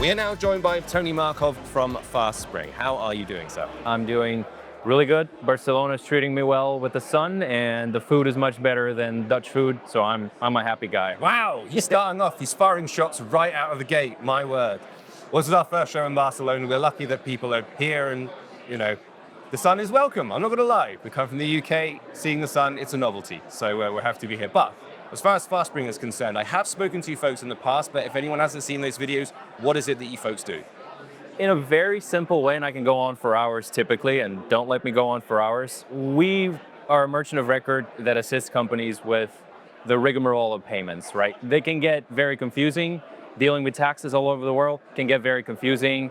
We are now joined by Tony Markov from FastSpring. How are you doing, sir? I'm doing really good. Barcelona is treating me well with the sun, and the food is much better than Dutch food, so I'm a happy guy. Wow, he's starting off. He's firing shots right out of the gate, my word. Well, this is our first show in Barcelona. We're lucky that people are here and, the sun is welcome. I'm not going to lie. We come from the UK, seeing the sun, it's a novelty, so we're happy to be here. But as far as FastSpring is concerned, I have spoken to you folks in the past, but if anyone hasn't seen those videos, what is it that you folks do? In a very simple way, and I can go on for hours typically, and don't let me go on for hours, we are a merchant of record that assists companies with the rigmarole of payments, right? They can get very confusing. Dealing with taxes all over the world can get very confusing.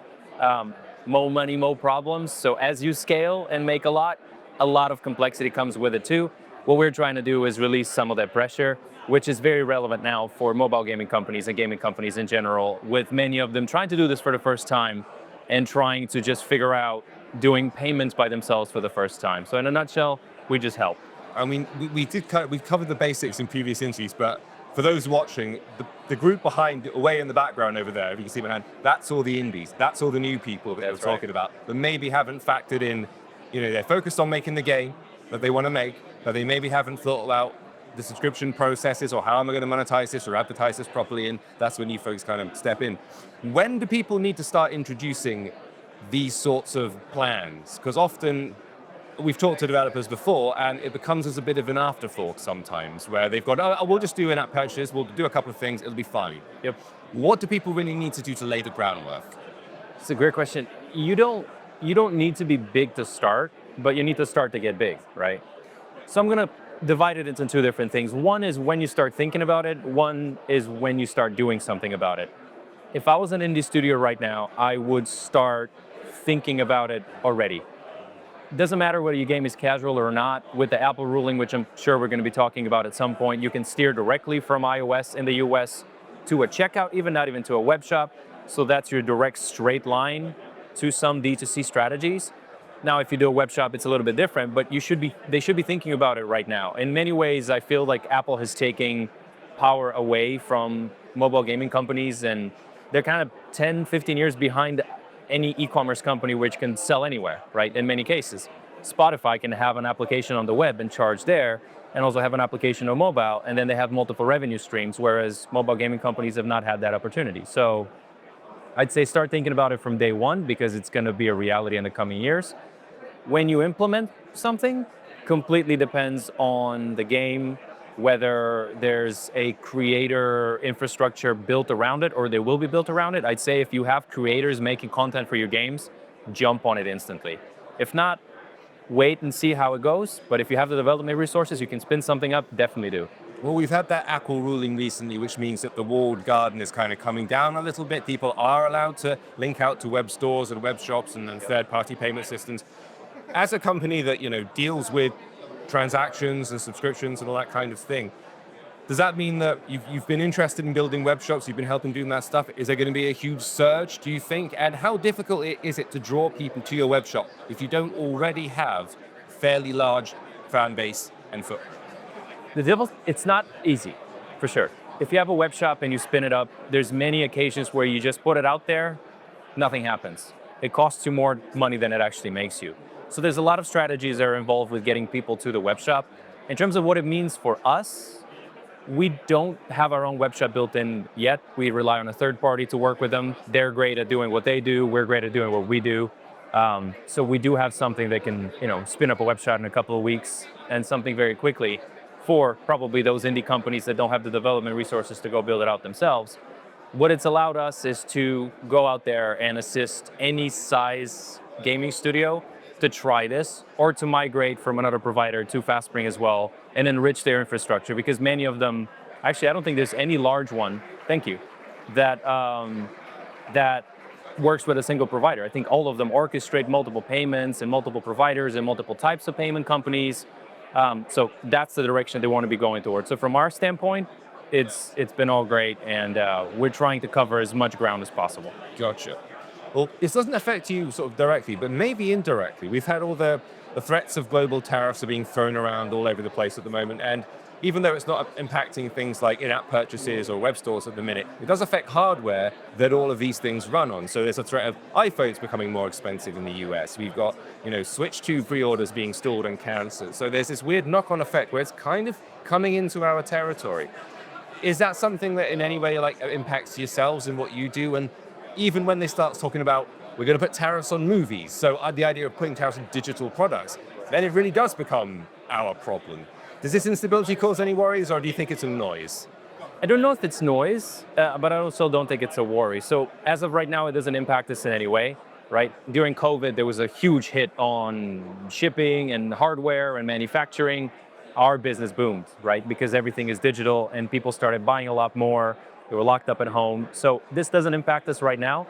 More money, more problems. So as you scale and make a lot of complexity comes with it too. What we're trying to do is release some of that pressure, which is very relevant now for mobile gaming companies and gaming companies in general, with many of them trying to do this for the first time and trying to just figure out doing payments by themselves for the first time. So in a nutshell, we just help. I mean, we've covered the basics in previous interviews, but for those watching, the group behind, away in the background over there, if you can see behind, that's all the indies. That's all the new people that we're talking about, that maybe haven't factored in, they're focused on making the game that they want to make, but they maybe haven't thought about the subscription processes or how am I going to monetize this or advertise this properly, and that's when you folks kind of step in. When do people need to start introducing these sorts of plans? Because often we've talked to developers before and it becomes as a bit of an afterthought sometimes where they've got, oh, we'll just do an app purchase, we'll do a couple of things, it'll be fine. Yep. What do people really need to do to lay the groundwork? It's a great question. You don't need to be big to start, but you need to start to get big, right? So I'm going to divide it into two different things. One is when you start thinking about it. One is when you start doing something about it. If I was an indie studio right now, I would start thinking about it already. It doesn't matter whether your game is casual or not. With the Apple ruling, which I'm sure we're going to be talking about at some point, you can steer directly from iOS in the US to a checkout, not even to a web shop. So that's your direct straight line to some D2C strategies. Now, if you do a web shop, it's a little bit different, but they should be thinking about it right now. In many ways, I feel like Apple is taking power away from mobile gaming companies, and they're kind of 10, 15 years behind any e-commerce company which can sell anywhere, right? In many cases. Spotify can have an application on the web and charge there, and also have an application on mobile, and then they have multiple revenue streams, whereas mobile gaming companies have not had that opportunity. So I'd say start thinking about it from day one, because it's going to be a reality in the coming years. When you implement something, completely depends on the game, whether there's a creator infrastructure built around it or they will be built around it. I'd say if you have creators making content for your games, jump on it instantly. If not, wait and see how it goes. But if you have the development resources, you can spin something up, definitely do. Well, we've had that Apple ruling recently, which means that the walled garden is kind of coming down a little bit. People are allowed to link out to web stores and web shops and third-party payment systems. As a company that, deals with transactions and subscriptions and all that kind of thing, does that mean that you've been interested in building web shops, you've been helping doing that stuff? Is there going to be a huge surge, do you think? And how difficult is it to draw people to your web shop if you don't already have a fairly large fan base and footprint? It's not easy, for sure. If you have a web shop and you spin it up, there's many occasions where you just put it out there, nothing happens. It costs you more money than it actually makes you. So there's a lot of strategies that are involved with getting people to the web shop. In terms of what it means for us, we don't have our own web shop built in yet. We rely on a third party to work with them. They're great at doing what they do. We're great at doing what we do. So we do have something that can, spin up a web shop in a couple of weeks and something very quickly for probably those indie companies that don't have the development resources to go build it out themselves. What it's allowed us is to go out there and assist any size gaming studio to try this, or to migrate from another provider to FastSpring as well and enrich their infrastructure, because many of them, actually I don't think there's any large one, thank you, that works with a single provider. I think all of them orchestrate multiple payments and multiple providers and multiple types of payment companies. So that's the direction they want to be going towards. So from our standpoint, it's been all great, and we're trying to cover as much ground as possible. Gotcha. Well, this doesn't affect you sort of directly, but maybe indirectly. We've had all the threats of global tariffs are being thrown around all over the place at the moment, and even though it's not impacting things like in-app purchases or web stores at the minute, it does affect hardware that all of these things run on. So there's a threat of iPhones becoming more expensive in the US. We've got, Switch 2 pre-orders being stalled and cancelled. So there's this weird knock-on effect where it's kind of coming into our territory. Is that something that in any way impacts yourselves and what you do? And even when they start talking about, we're going to put tariffs on movies, so the idea of putting tariffs on digital products, then it really does become our problem. Does this instability cause any worries, or do you think it's a noise? I don't know if it's noise, but I also don't think it's a worry. So as of right now, it doesn't impact us in any way, right? During COVID, there was a huge hit on shipping and hardware and manufacturing. Our business boomed, right? Because everything is digital and people started buying a lot more. They were locked up at home. So this doesn't impact us right now.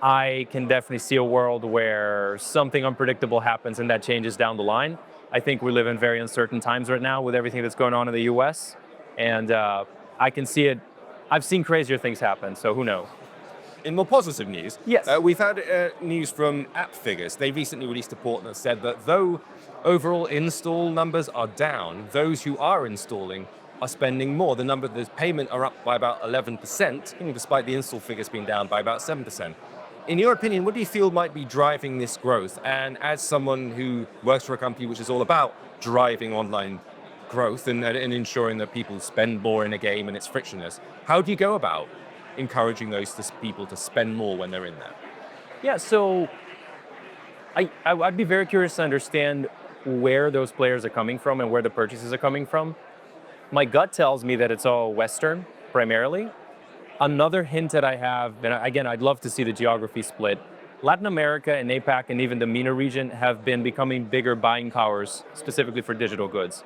I can definitely see a world where something unpredictable happens and that changes down the line. I think we live in very uncertain times right now with everything that's going on in the US. And I can see it. I've seen crazier things happen, so who knows? In more positive news, yes, we've had news from App Figures. They recently released a report that said that though overall install numbers are down, those who are installing are spending more. The payment are up by about 11%, despite the install figures being down by about 7%. In your opinion, what do you feel might be driving this growth? And as someone who works for a company which is all about driving online growth and ensuring that people spend more in a game and it's frictionless, how do you go about encouraging those people to spend more when they're in there? Yeah, so I'd be very curious to understand where those players are coming from and where the purchases are coming from. My gut tells me that it's all Western, primarily. Another hint that I have, and again, I'd love to see the geography split. Latin America and APAC and even the MENA region have been becoming bigger buying powers, specifically for digital goods.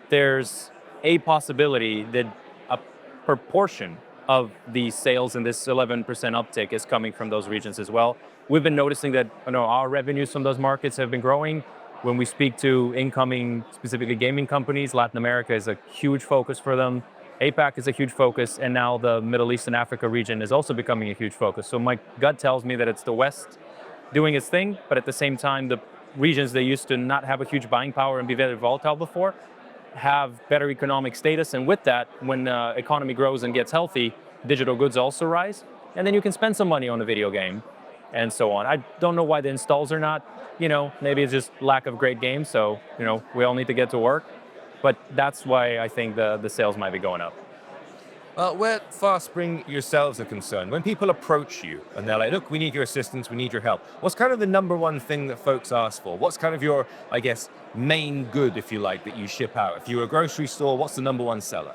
There's a possibility that a proportion of the sales in this 11% uptick is coming from those regions as well. We've been noticing that our revenues from those markets have been growing. When we speak to incoming, specifically gaming companies, Latin America is a huge focus for them. APAC is a huge focus, and now the Middle East and Africa region is also becoming a huge focus. So my gut tells me that it's the West doing its thing, but at the same time, the regions that used to not have a huge buying power and be very volatile before have better economic status. And with that, when the economy grows and gets healthy, digital goods also rise. And then you can spend some money on a video game and so on. I don't know why the installs are not, maybe it's just lack of great games. So, we all need to get to work. But that's why I think the sales might be going up. Where FastSpring yourselves are concerned, when people approach you and they're like, look, we need your assistance, we need your help, what's kind of the number one thing that folks ask for? What's kind of your, main good, if you like, that you ship out? If you're a grocery store, what's the number one seller?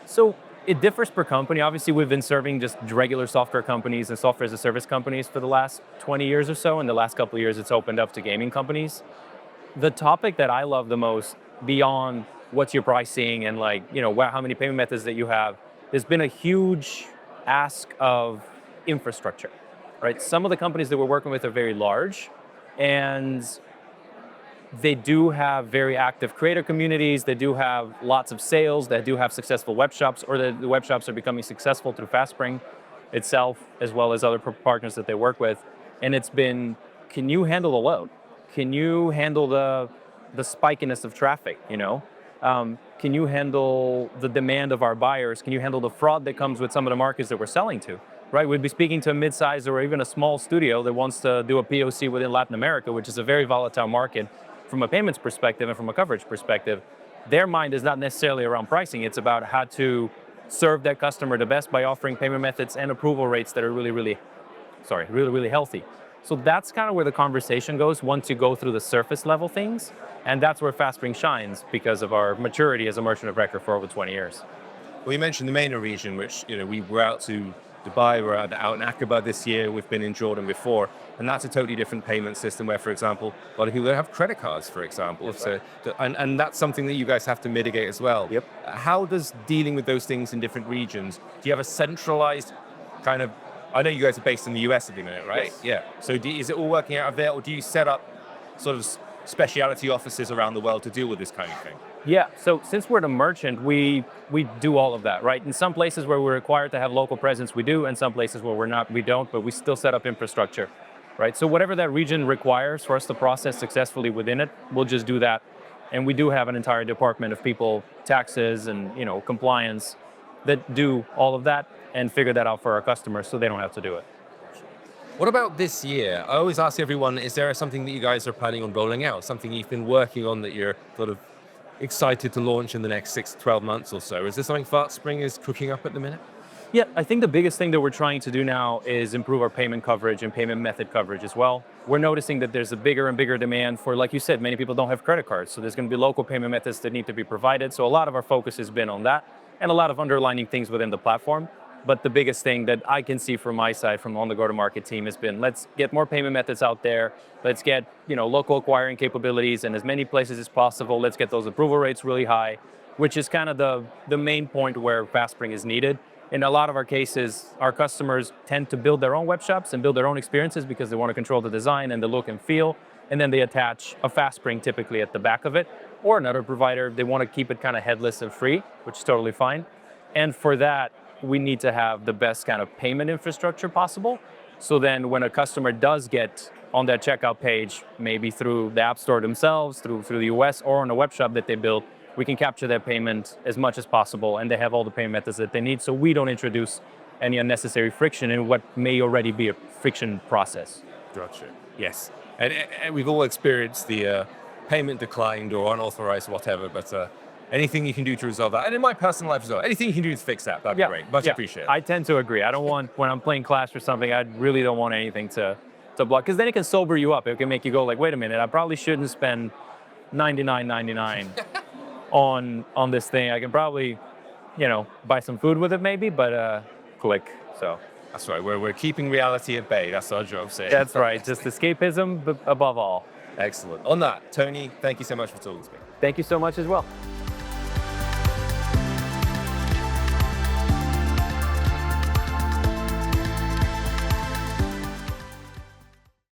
So it differs per company. Obviously, we've been serving just regular software companies and software as a service companies for the last 20 years or so. In the last couple of years, it's opened up to gaming companies. The topic that I love the most, beyond what's your pricing and how many payment methods that you have, there's been a huge ask of infrastructure, right? Some of the companies that we're working with are very large, and they do have very active creator communities. They do have lots of sales. They do have successful web shops, or the web shops are becoming successful through FastSpring itself, as well as other partners that they work with. And it's been, can you handle the load? Can you handle the spikiness of traffic, Can you handle the demand of our buyers? Can you handle the fraud that comes with some of the markets that we're selling to, right? We'd be speaking to a mid-size or even a small studio that wants to do a POC within Latin America, which is a very volatile market from a payments perspective and from a coverage perspective. Their mind is not necessarily around pricing. It's about how to serve that customer the best by offering payment methods and approval rates that are really healthy. So that's kind of where the conversation goes once you go through the surface level things. And that's where FastSpring shines because of our maturity as a merchant of record for over 20 years. Well, you mentioned the MENA region, which, we were out to Dubai, we're out in Aqaba this year, we've been in Jordan before, and that's a totally different payment system where, for example, a lot of people don't have credit cards, for example. Right. And that's something that you guys have to mitigate as well. Yep. How does dealing with those things in different regions, do you have a centralized kind of, I know you guys are based in the US at the minute, right? Yes. Yeah. So is it all working out of there, or do you set up sort of speciality offices around the world to deal with this kind of thing? Yeah, so since we're the merchant, we do all of that, right? In some places where we're required to have local presence, we do, and some places where we're not, we don't, but we still set up infrastructure, right? So whatever that region requires for us to process successfully within it, we'll just do that And we do have an entire department of people, taxes and compliance, that do all of that and figure that out for our customers so they don't have to do it. What about this year? I always ask everyone, is there something that you guys are planning on rolling out? Something you've been working on that you're sort of excited to launch in the next 6 to 12 months or so? Is there something FastSpring is cooking up at the minute? Yeah, I think the biggest thing that we're trying to do now is improve our payment coverage and payment method coverage as well. We're noticing that there's a bigger and bigger demand for, like you said, many people don't have credit cards. So there's going to be local payment methods that need to be provided. So a lot of our focus has been on that and a lot of underlining things within the platform. But the biggest thing that I can see from my side, from on the go-to-market team, has been let's get more payment methods out there. Let's get local acquiring capabilities in as many places as possible. Let's get those approval rates really high, which is kind of the main point where FastSpring is needed. In a lot of our cases, our customers tend to build their own web shops and build their own experiences because they want to control the design and the look and feel. And then they attach a FastSpring typically at the back of it, or another provider. They want to keep it kind of headless and free, which is totally fine. And for that, we need to have the best kind of payment infrastructure possible. So then when a customer does get on that checkout page, maybe through the App Store themselves, through the US, or on a web shop that they built, we can capture their payment as much as possible, and they have all the payment methods that they need, so we don't introduce any unnecessary friction in what may already be a friction process. Gotcha. Yes. And we've all experienced the payment declined or unauthorized, whatever, but anything you can do to resolve that, and in my personal life as well, anything you can do to fix that, that'd be great. Much appreciated. I tend to agree. I don't want, when I'm playing Clash or something, I really don't want anything to block, because then it can sober you up. It can make you go like, wait a minute, I probably shouldn't spend $99.99 on this thing. I can probably, buy some food with it maybe, but click, so. That's right, we're keeping reality at bay. That's our job, say. That's right, just escapism above all. Excellent. On that, Tony, thank you so much for talking to me. Thank you so much as well.